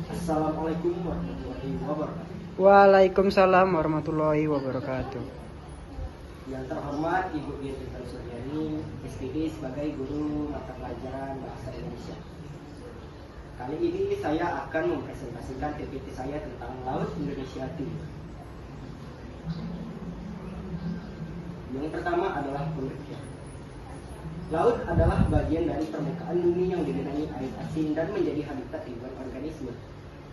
Assalamualaikum warahmatullahi wabarakatuh. Waalaikumsalam warahmatullahi wabarakatuh. Yang terhormat Ibu Dirjen Suryani, SPD sebagai guru mata pelajaran Bahasa Indonesia. Kali ini saya akan mempresentasikan PPT saya tentang Laut Indonesia Timur. Yang pertama adalah pengertian. Laut adalah bagian dari permukaan bumi yang digenangi air asin dan menjadi habitat ribuan organisme.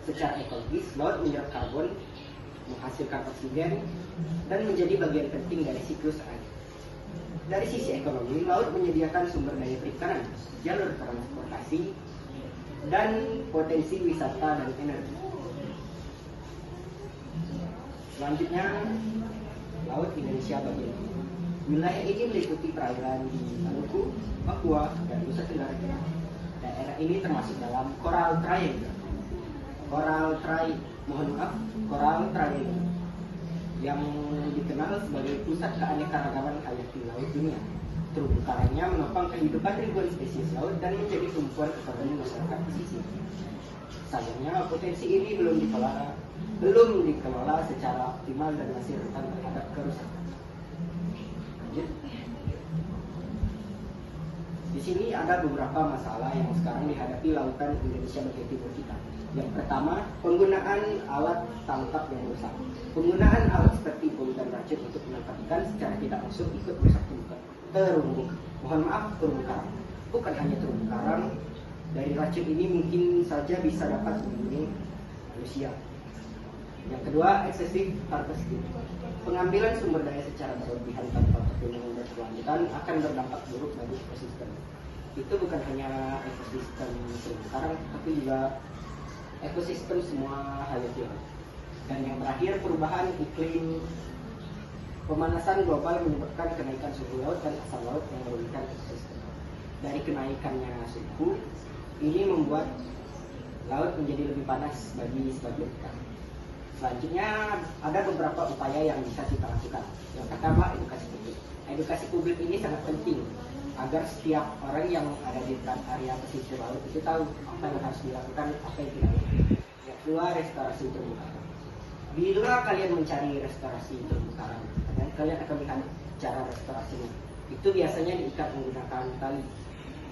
Secara ekologis, laut menyerap karbon, menghasilkan oksigen, dan menjadi bagian penting dari siklus air. Dari sisi ekonomi, laut menyediakan sumber daya perikanan, jalur transportasi, dan potensi wisata dan energi. Selanjutnya, Laut Indonesia bagian timur. Wilayah ini meliputi perairan di Maluku, Papua, dan Nusa Tenggara Timur. Daerah ini termasuk dalam Coral Triangle. Coral Triangle yang dikenal sebagai pusat keanekaragaman hayati laut dunia. Terumbu karangnya menopang kehidupan ribuan spesies laut dan menjadi tumpuan ekonomi masyarakat pesisir. Sayangnya potensi ini belum dikelola secara optimal dan masih rentan terhadap kerusakan. Di sini ada beberapa masalah yang sekarang dihadapi lautan Indonesia bagian timur kita. Yang pertama, penggunaan alat tangkap yang rusak. Penggunaan alat seperti bom dan racun untuk menangkap ikan secara tidak langsung ikut merusak terumbu karang. Bukan hanya terumbu karang, dari racun ini mungkin saja bisa dapat membunuh manusia. Yang kedua, excessive harvesting. Pengambilan sumber daya secara berlebihan tanpa pertimbangan berkelanjutan akan berdampak buruk bagi ekosistem. Itu bukan hanya ekosistem terumbu karang, tapi juga ekosistem semua hayati laut. Dan yang terakhir, perubahan iklim. Pemanasan global menyebabkan kenaikan suhu laut dan asam laut yang merugikan ekosistem. Dari kenaikannya suhu, ini membuat laut menjadi lebih panas bagi sebagian ikan. Selanjutnya, ada beberapa upaya yang bisa kita lakukan. Yang pertama, edukasi publik. Edukasi publik ini sangat penting agar setiap orang yang ada di area pesisir laut itu tahu apa yang harus dilakukan, apa yang tidak. Yang kedua, restorasi terumbu karang. Bila kalian mencari restorasi terumbu karang, kalian akan melihat cara restorasinya. Itu biasanya diikat menggunakan tali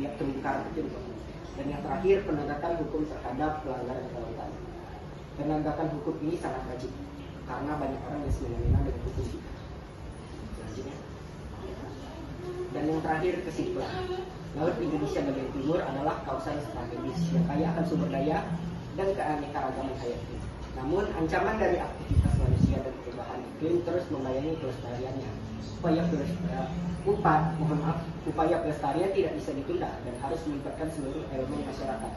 biar terumbu karang itu dibangun. Dan yang terakhir, penegakan hukum terhadap pelanggaran kelautan. Penegakan hukum ini sangat wajib karena banyak orang yang semena-mena dengan hukum kita. Selanjutnya, dan yang terakhir, kesimpulan. Laut Indonesia bagian timur adalah kawasan strategis yang kaya akan sumber daya dan keanekaragaman hayati. Namun, ancaman dari aktivitas manusia dan perubahan iklim terus membayangi kelestariannya. Upaya pelestarian tidak bisa ditunda dan harus melibatkan seluruh elemen masyarakat.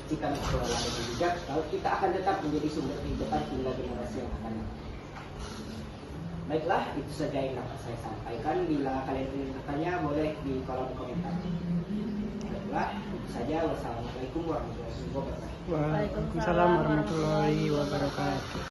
Jika dikelola dengan bijak, laut kita akan tetap menjadi sumber kehidupan hingga generasi yang akan datang. Baiklah, itu saja yang dapat saya sampaikan. Bila kalian ingin bertanya, boleh di kolom komentar. Baiklah, itu saja. Wassalamualaikum warahmatullahi wabarakatuh. Waalaikumsalam warahmatullahi wabarakatuh.